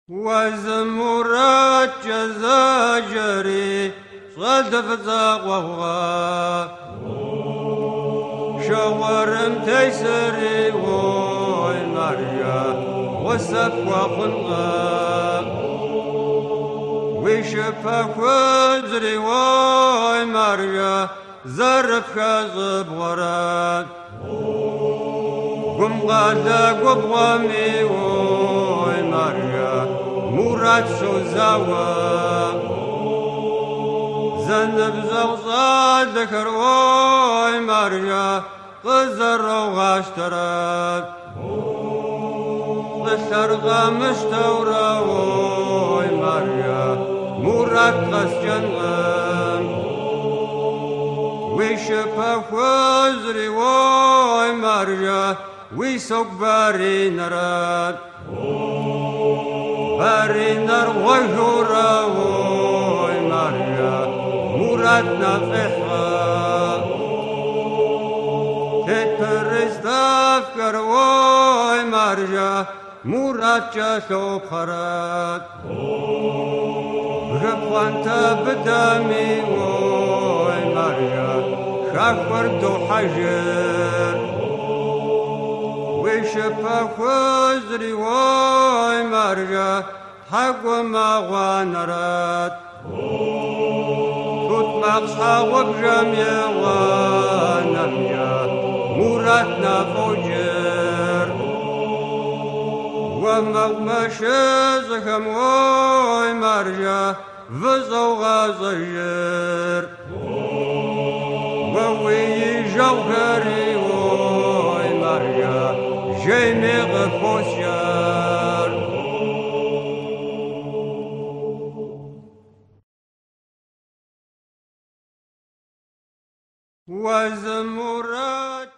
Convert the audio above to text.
وزمرات جزاجري صدف زاغوغا شاورم تيسري وي ماريا وسف وخنغا ويشفا كوزري وي ماريا زرف خزب وراد قم غادا قبغامي وي ماريا مراد سوزاوا زنب زوزاد ذكر وي ماريا قزر وغاشترات قسرغا مشتورا وي ماريا مراد قس جنغم ويشفا خوزري وي ماريا ويسوق باري نراد باري نر وجورا وي ماريا مرادنا فحرا تترز دافكر وي ماريا مراد جاسو بخرات غفوانتا بدامي وي ماريا شاكور دو حجر ويشفا خوزري وي ماريا حق وما غوانرات توت مقصا وبجميع ونميا مراتنا فوجر ومغمش زخم وي ماريا فزو غازير ووي جوهري وي ماريا جيمي غفوسيار وزمرات